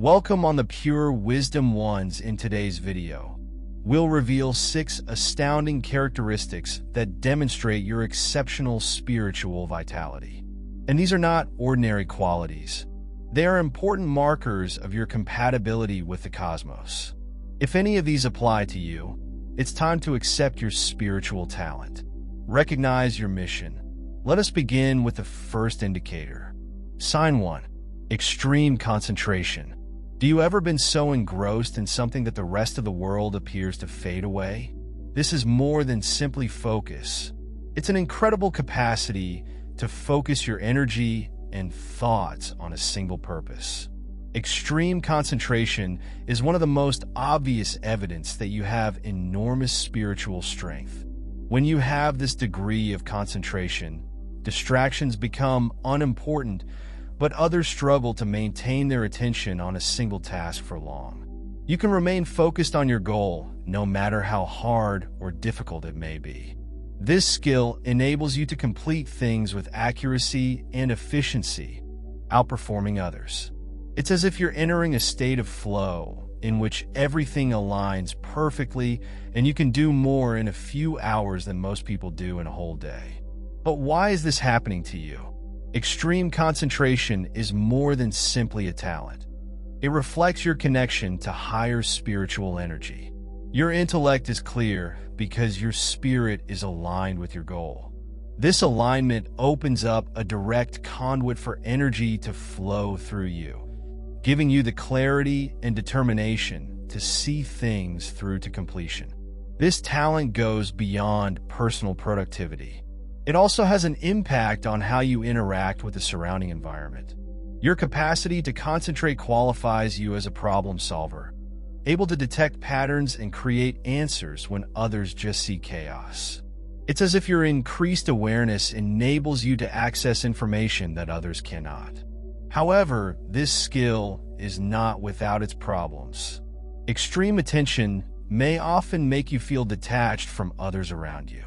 Welcome on the Pure Wisdom Ones. In today's video, we'll reveal 6 astounding characteristics that demonstrate your exceptional spiritual vitality. And these are not ordinary qualities. They are important markers of your compatibility with the cosmos. If any of these apply to you, it's time to accept your spiritual talent. Recognize your mission. Let us begin with the first indicator. Sign 1. Extreme concentration. Do you ever been so engrossed in something that the rest of the world appears to fade away? This is more than simply focus. It's an incredible capacity to focus your energy and thoughts on a single purpose. Extreme concentration is one of the most obvious evidence that you have enormous spiritual strength. When you have this degree of concentration, distractions become unimportant, but others struggle to maintain their attention on a single task for long. You can remain focused on your goal, no matter how hard or difficult it may be. This skill enables you to complete things with accuracy and efficiency, outperforming others. It's as if you're entering a state of flow in which everything aligns perfectly and you can do more in a few hours than most people do in a whole day. But why is this happening to you? Extreme concentration is more than simply a talent. It reflects your connection to higher spiritual energy. Your intellect is clear because your spirit is aligned with your goal. This alignment opens up a direct conduit for energy to flow through you, giving you the clarity and determination to see things through to completion. This talent goes beyond personal productivity. It also has an impact on how you interact with the surrounding environment. Your capacity to concentrate qualifies you as a problem solver, able to detect patterns and create answers when others just see chaos. It's as if your increased awareness enables you to access information that others cannot. However, this skill is not without its problems. Extreme attention may often make you feel detached from others around you.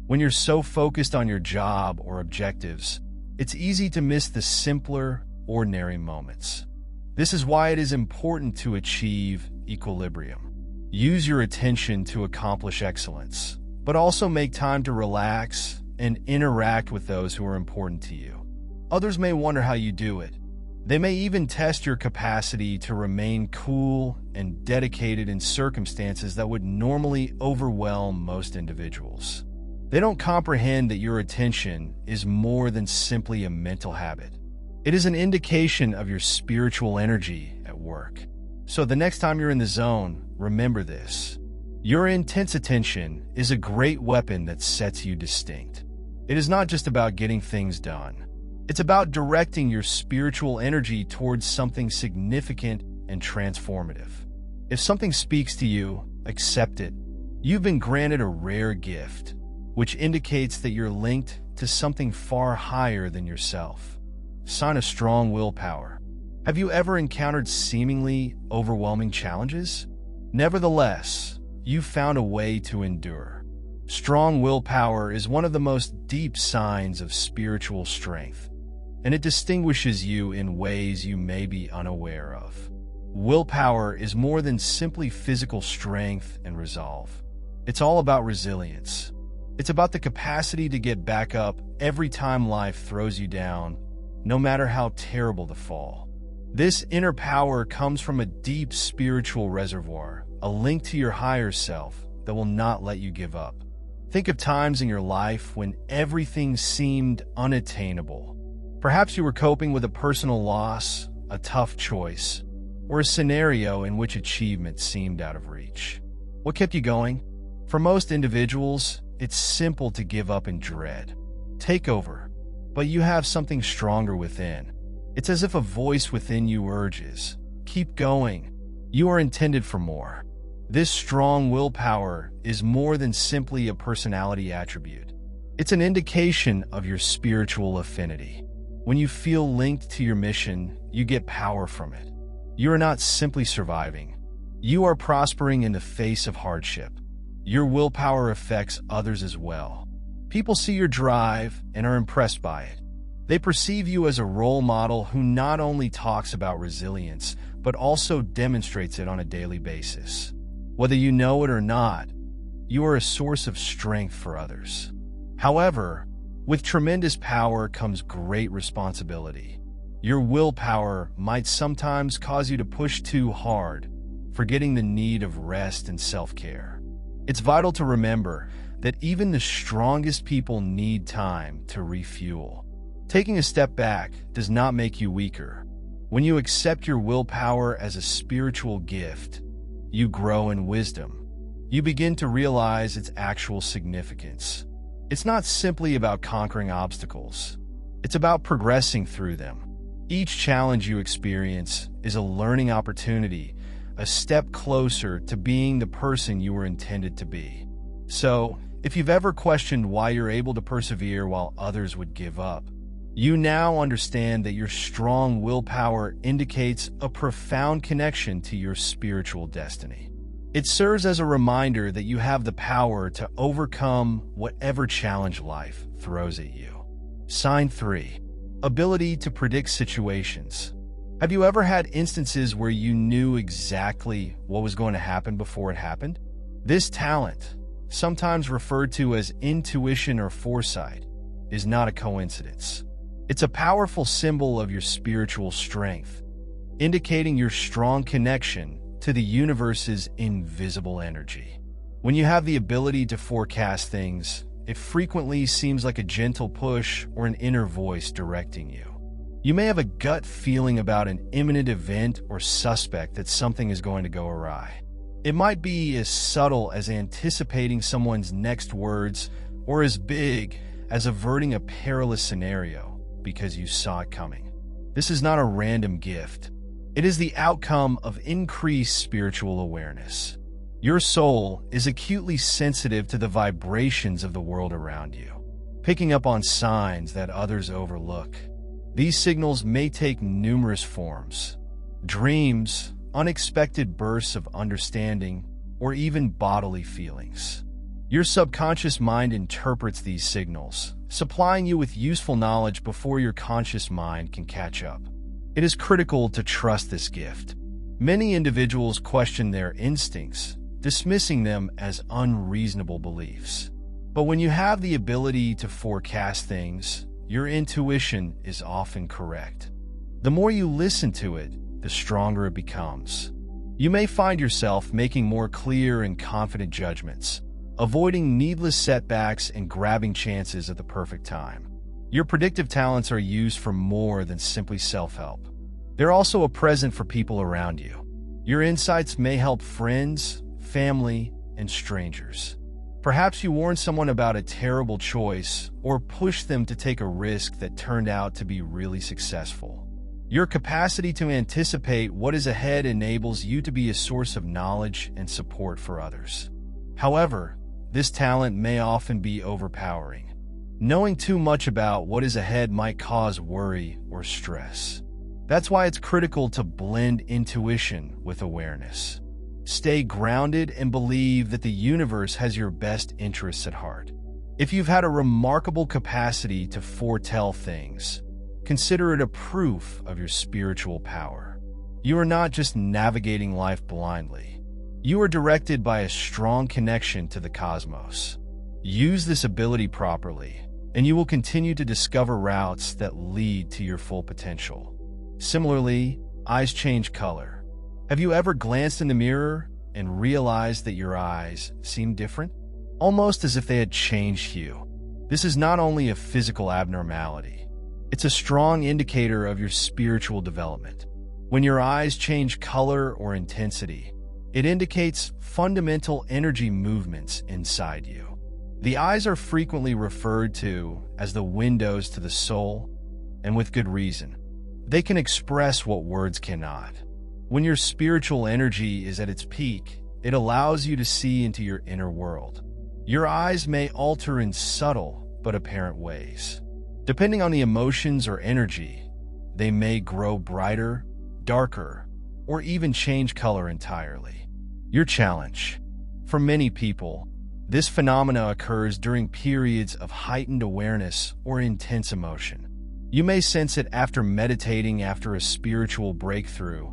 When you're so focused on your job or objectives, it's easy to miss the simpler, ordinary moments. This is why it is important to achieve equilibrium. Use your attention to accomplish excellence, but also make time to relax and interact with those who are important to you. Others may wonder how you do it. They may even test your capacity to remain cool and dedicated in circumstances that would normally overwhelm most individuals. They don't comprehend that your attention is more than simply a mental habit. It is an indication of your spiritual energy at work. So the next time you're in the zone, remember this. Your intense attention is a great weapon that sets you distinct. It is not just about getting things done. It's about directing your spiritual energy towards something significant and transformative. If something speaks to you, accept it. You've been granted a rare gift, which indicates that you're linked to something far higher than yourself. Sign a strong willpower. Have you ever encountered seemingly overwhelming challenges? Nevertheless, you've found a way to endure. Strong willpower is one of the most deep signs of spiritual strength, and it distinguishes you in ways you may be unaware of. Willpower is more than simply physical strength and resolve. It's all about resilience. It's about the capacity to get back up every time life throws you down, no matter how terrible the fall. This inner power comes from a deep spiritual reservoir, a link to your higher self that will not let you give up. Think of times in your life when everything seemed unattainable. Perhaps you were coping with a personal loss, a tough choice, or a scenario in which achievement seemed out of reach. What kept you going? For most individuals, it's simple to give up in dread. Take over. But you have something stronger within. It's as if a voice within you urges, keep going. You are intended for more. This strong willpower is more than simply a personality attribute. It's an indication of your spiritual affinity. When you feel linked to your mission, you get power from it. You are not simply surviving. You are prospering in the face of hardship. Your willpower affects others as well. People see your drive and are impressed by it. They perceive you as a role model who not only talks about resilience, but also demonstrates it on a daily basis. Whether you know it or not, you are a source of strength for others. However, with tremendous power comes great responsibility. Your willpower might sometimes cause you to push too hard, forgetting the need of rest and self-care. It's vital to remember that even the strongest people need time to refuel. Taking a step back does not make you weaker. When you accept your willpower as a spiritual gift, you grow in wisdom. You begin to realize its actual significance. It's not simply about conquering obstacles. It's about progressing through them. Each challenge you experience is a learning opportunity, a step closer to being the person you were intended to be. So, if you've ever questioned why you're able to persevere while others would give up, you now understand that your strong willpower indicates a profound connection to your spiritual destiny. It serves as a reminder that you have the power to overcome whatever challenge life throws at you. Sign 3. Ability to predict situations. Have you ever had instances where you knew exactly what was going to happen before it happened? This talent, sometimes referred to as intuition or foresight, is not a coincidence. It's a powerful symbol of your spiritual strength, indicating your strong connection to the universe's invisible energy. When you have the ability to forecast things, it frequently seems like a gentle push or an inner voice directing you. You may have a gut feeling about an imminent event or suspect that something is going to go awry. It might be as subtle as anticipating someone's next words, or as big as averting a perilous scenario because you saw it coming. This is not a random gift. It is the outcome of increased spiritual awareness. Your soul is acutely sensitive to the vibrations of the world around you, picking up on signs that others overlook. These signals may take numerous forms: dreams, unexpected bursts of understanding, or even bodily feelings. Your subconscious mind interprets these signals, supplying you with useful knowledge before your conscious mind can catch up. It is critical to trust this gift. Many individuals question their instincts, dismissing them as unreasonable beliefs. But when you have the ability to forecast things, your intuition is often correct. The more you listen to it, the stronger it becomes. You may find yourself making more clear and confident judgments, avoiding needless setbacks and grabbing chances at the perfect time. Your predictive talents are used for more than simply self-help. They're also a present for people around you. Your insights may help friends, family, and strangers. Perhaps you warn someone about a terrible choice or push them to take a risk that turned out to be really successful. Your capacity to anticipate what is ahead enables you to be a source of knowledge and support for others. However, this talent may often be overpowering. Knowing too much about what is ahead might cause worry or stress. That's why it's critical to blend intuition with awareness. Stay grounded and believe that the universe has your best interests at heart. If you've had a remarkable capacity to foretell things, consider it a proof of your spiritual power. You are not just navigating life blindly. You are directed by a strong connection to the cosmos. Use this ability properly, and you will continue to discover routes that lead to your full potential. Similarly, eyes change color. Have you ever glanced in the mirror and realized that your eyes seem different? Almost as if they had changed hue. This is not only a physical abnormality, it's a strong indicator of your spiritual development. When your eyes change color or intensity, it indicates fundamental energy movements inside you. The eyes are frequently referred to as the windows to the soul, and with good reason. They can express what words cannot. When your spiritual energy is at its peak, it allows you to see into your inner world. Your eyes may alter in subtle but apparent ways. Depending on the emotions or energy, they may grow brighter, darker, or even change color entirely. Your challenge. For many people, this phenomena occurs during periods of heightened awareness or intense emotion. You may sense it after meditating after a spiritual breakthrough,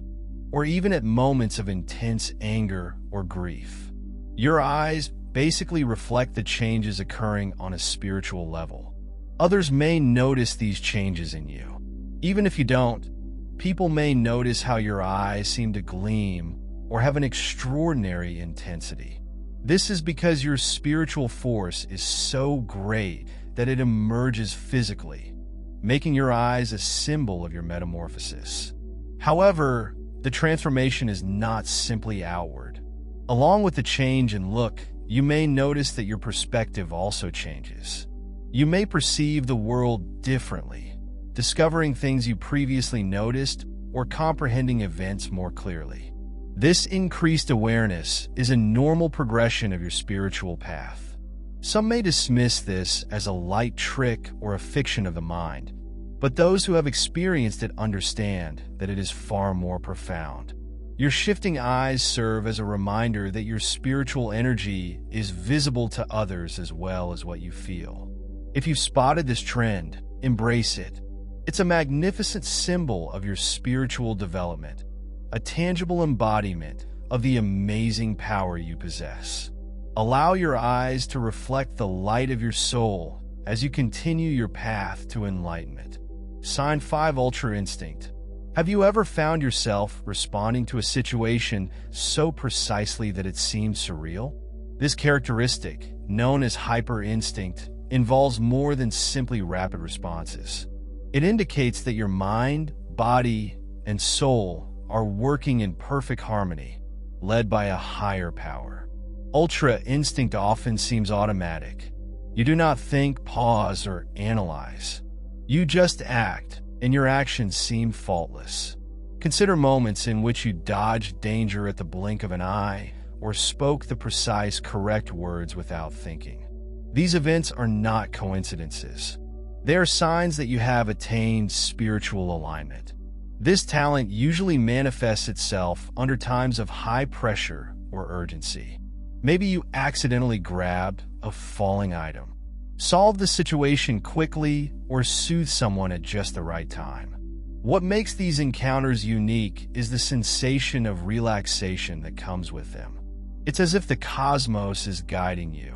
or even at moments of intense anger or grief. Your eyes basically reflect the changes occurring on a spiritual level. Others may notice these changes in you. Even if you don't, people may notice how your eyes seem to gleam or have an extraordinary intensity. This is because your spiritual force is so great that it emerges physically, making your eyes a symbol of your metamorphosis. However, the transformation is not simply outward. Along with the change in look, you may notice that your perspective also changes. You may perceive the world differently, discovering things you previously noticed or comprehending events more clearly. This increased awareness is a normal progression of your spiritual path. Some may dismiss this as a light trick or a fiction of the mind, but those who have experienced it understand that it is far more profound. Your shifting eyes serve as a reminder that your spiritual energy is visible to others as well as what you feel. If you've spotted this trend, embrace it. It's a magnificent symbol of your spiritual development, a tangible embodiment of the amazing power you possess. Allow your eyes to reflect the light of your soul as you continue your path to enlightenment. Sign 5, Ultra Instinct. Have you ever found yourself responding to a situation so precisely that it seems surreal? This characteristic, known as hyper instinct, involves more than simply rapid responses. It indicates that your mind, body, and soul are working in perfect harmony, led by a higher power. Ultra instinct often seems automatic. You do not think, pause, or analyze. You just act, and your actions seem faultless. Consider moments in which you dodged danger at the blink of an eye or spoke the precise, correct words without thinking. These events are not coincidences. They are signs that you have attained spiritual alignment. This talent usually manifests itself under times of high pressure or urgency. Maybe you accidentally grabbed a falling item, solved the situation quickly, or soothed someone at just the right time. What makes these encounters unique is the sensation of relaxation that comes with them. It's as if the cosmos is guiding you,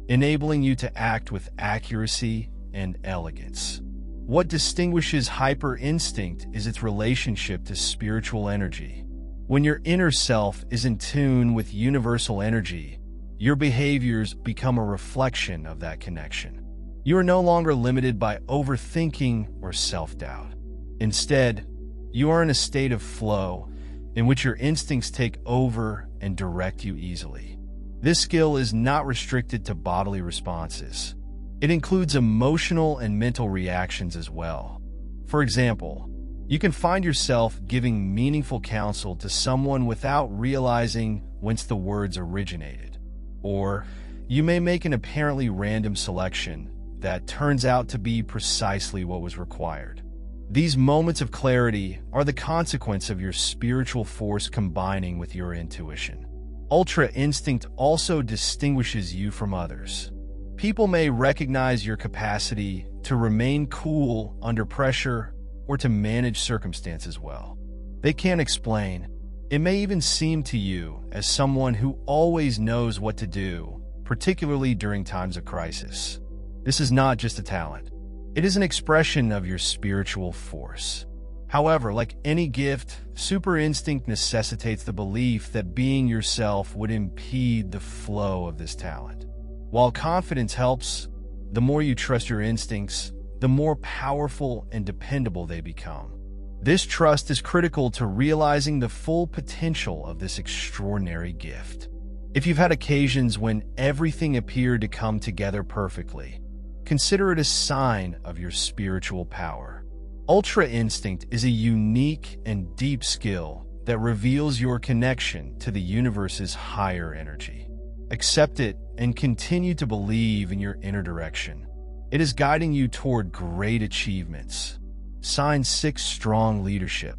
enabling you to act with accuracy and elegance. What distinguishes hyper instinct is its relationship to spiritual energy. When your inner self is in tune with universal energy, your behaviors become a reflection of that connection. You are no longer limited by overthinking or self-doubt. Instead, you are in a state of flow in which your instincts take over and direct you easily. This skill is not restricted to bodily responses. It includes emotional and mental reactions as well. For example, you can find yourself giving meaningful counsel to someone without realizing whence the words originated. Or you may make an apparently random selection that turns out to be precisely what was required. These moments of clarity are the consequence of your spiritual force combining with your intuition. Ultra instinct also distinguishes you from others. People may recognize your capacity to remain cool under pressure or to manage circumstances well. They can't explain. It may even seem to you as someone who always knows what to do, particularly during times of crisis. This is not just a talent. It is an expression of your spiritual force. However, like any gift, super instinct necessitates the belief that being yourself would impede the flow of this talent. While confidence helps, the more you trust your instincts, the more powerful and dependable they become. This trust is critical to realizing the full potential of this extraordinary gift. If you've had occasions when everything appeared to come together perfectly, consider it a sign of your spiritual power. Ultra instinct is a unique and deep skill that reveals your connection to the universe's higher energy. Accept it and continue to believe in your inner direction. It is guiding you toward great achievements. Sign 6, Strong Leadership.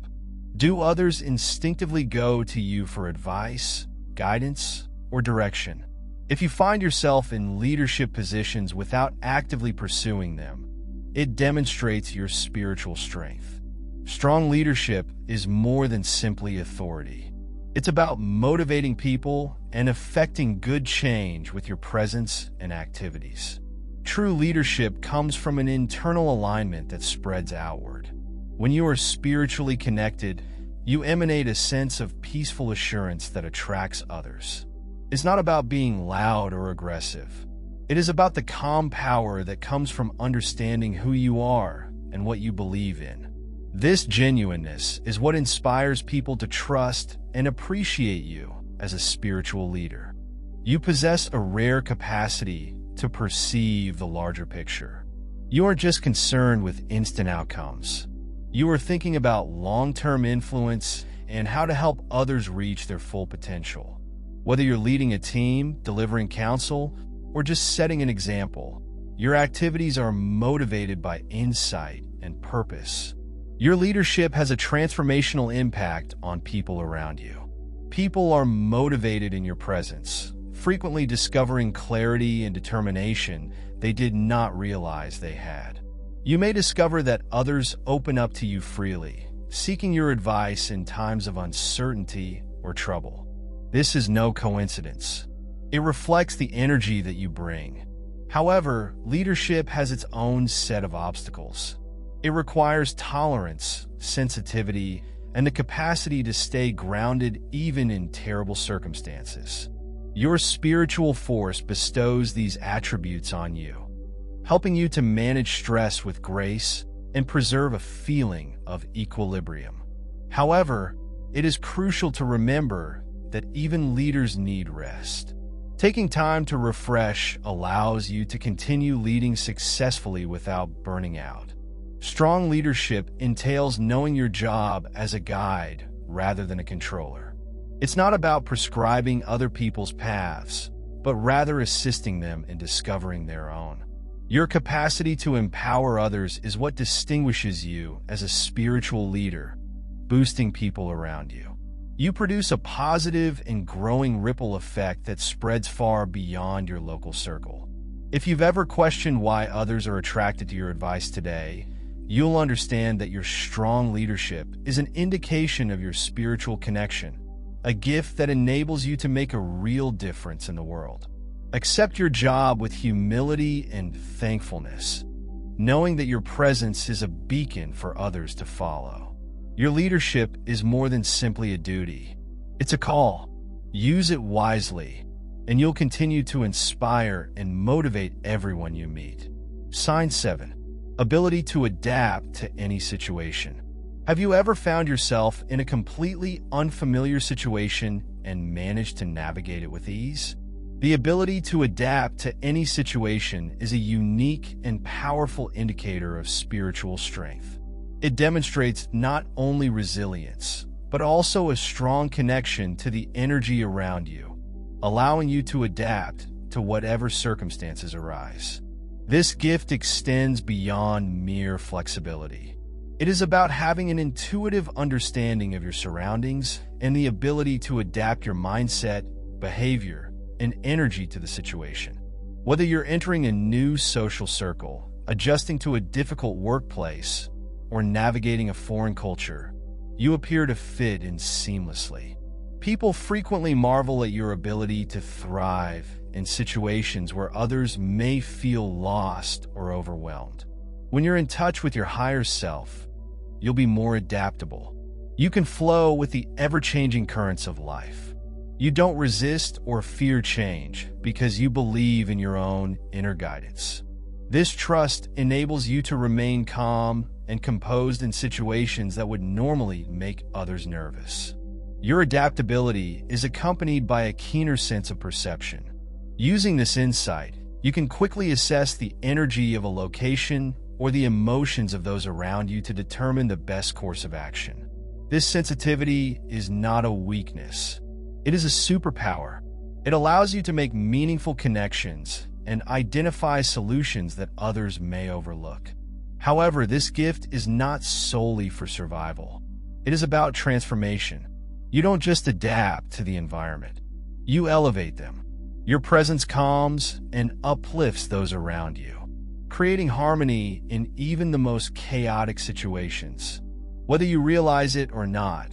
Do others instinctively go to you for advice, guidance, or direction? If you find yourself in leadership positions without actively pursuing them, it demonstrates your spiritual strength. Strong leadership is more than simply authority. It's about motivating people and effecting good change with your presence and activities. True leadership comes from an internal alignment that spreads outward. When you are spiritually connected, you emanate a sense of peaceful assurance that attracts others. It's not about being loud or aggressive. It is about the calm power that comes from understanding who you are and what you believe in. This genuineness is what inspires people to trust and appreciate you as a spiritual leader. You possess a rare capacity to perceive the larger picture. You aren't just concerned with instant outcomes. You are thinking about long-term influence and how to help others reach their full potential. Whether you're leading a team, delivering counsel, or just setting an example, your activities are motivated by insight and purpose. Your leadership has a transformational impact on people around you. People are motivated in your presence, frequently discovering clarity and determination they did not realize they had. You may discover that others open up to you freely, seeking your advice in times of uncertainty or trouble. This is no coincidence. It reflects the energy that you bring. However, leadership has its own set of obstacles. It requires tolerance, sensitivity, and the capacity to stay grounded even in terrible circumstances. Your spiritual force bestows these attributes on you, helping you to manage stress with grace and preserve a feeling of equilibrium. However, it is crucial to remember that even leaders need rest. Taking time to refresh allows you to continue leading successfully without burning out. Strong leadership entails knowing your job as a guide rather than a controller. It's not about prescribing other people's paths, but rather assisting them in discovering their own. Your capacity to empower others is what distinguishes you as a spiritual leader, boosting people around you. You produce a positive and growing ripple effect that spreads far beyond your local circle. If you've ever questioned why others are attracted to your advice today, you'll understand that your strong leadership is an indication of your spiritual connection, a gift that enables you to make a real difference in the world. Accept your job with humility and thankfulness, knowing that your presence is a beacon for others to follow. Your leadership is more than simply a duty. It's a call. Use it wisely, and you'll continue to inspire and motivate everyone you meet. Sign 7. Ability to adapt to any situation. Have you ever found yourself in a completely unfamiliar situation and managed to navigate it with ease? The ability to adapt to any situation is a unique and powerful indicator of spiritual strength. It demonstrates not only resilience, but also a strong connection to the energy around you, allowing you to adapt to whatever circumstances arise. This gift extends beyond mere flexibility. It is about having an intuitive understanding of your surroundings and the ability to adapt your mindset, behavior, and energy to the situation. Whether you're entering a new social circle, adjusting to a difficult workplace, or navigating a foreign culture, you appear to fit in seamlessly. People frequently marvel at your ability to thrive in situations where others may feel lost or overwhelmed. When you're in touch with your higher self, you'll be more adaptable. You can flow with the ever-changing currents of life. You don't resist or fear change because you believe in your own inner guidance. This trust enables you to remain calm and composed in situations that would normally make others nervous. Your adaptability is accompanied by a keener sense of perception. Using this insight, you can quickly assess the energy of a location or the emotions of those around you to determine the best course of action. This sensitivity is not a weakness. It is a superpower. It allows you to make meaningful connections and identify solutions that others may overlook. However, this gift is not solely for survival. It is about transformation. You don't just adapt to the environment. You elevate them. Your presence calms and uplifts those around you, creating harmony in even the most chaotic situations. Whether you realize it or not,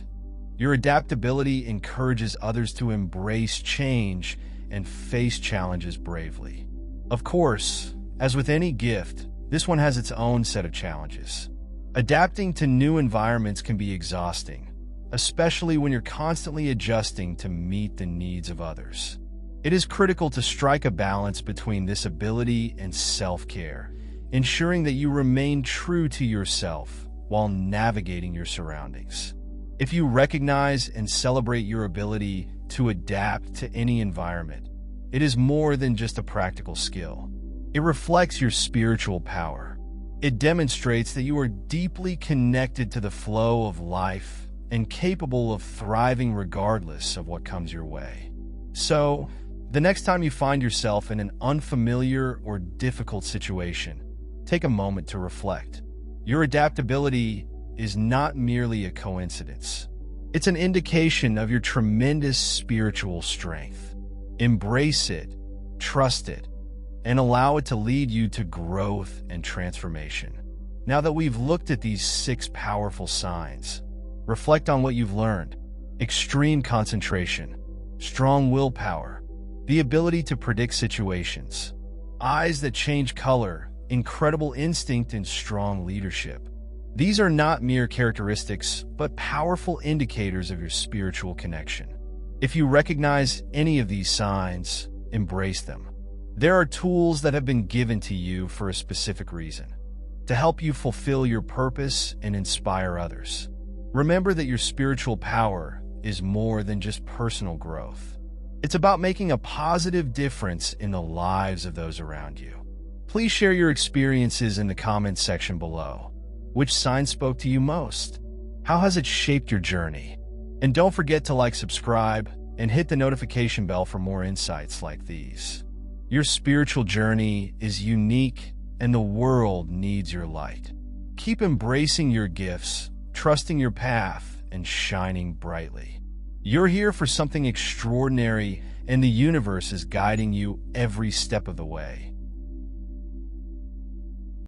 your adaptability encourages others to embrace change and face challenges bravely. Of course, as with any gift, this one has its own set of challenges. Adapting to new environments can be exhausting, especially when you're constantly adjusting to meet the needs of others. It is critical to strike a balance between this ability and self-care, ensuring that you remain true to yourself while navigating your surroundings. If you recognize and celebrate your ability to adapt to any environment, it is more than just a practical skill. It reflects your spiritual power. It demonstrates that you are deeply connected to the flow of life and capable of thriving regardless of what comes your way. So, the next time you find yourself in an unfamiliar or difficult situation, take a moment to reflect. Your adaptability is not merely a coincidence. It's an indication of your tremendous spiritual strength. Embrace it, trust it, and allow it to lead you to growth and transformation. Now that we've looked at these 6 powerful signs, reflect on what you've learned. Extreme concentration, strong willpower, the ability to predict situations, eyes that change color, incredible instinct, and strong leadership. These are not mere characteristics, but powerful indicators of your spiritual connection. If you recognize any of these signs, embrace them. There are tools that have been given to you for a specific reason, to help you fulfill your purpose and inspire others. Remember that your spiritual power is more than just personal growth. It's about making a positive difference in the lives of those around you. Please share your experiences in the comments section below. Which sign spoke to you most? How has it shaped your journey? And don't forget to like, subscribe, and hit the notification bell for more insights like these. Your spiritual journey is unique, and the world needs your light. Keep embracing your gifts, trusting your path, and shining brightly. You're here for something extraordinary, and the universe is guiding you every step of the way.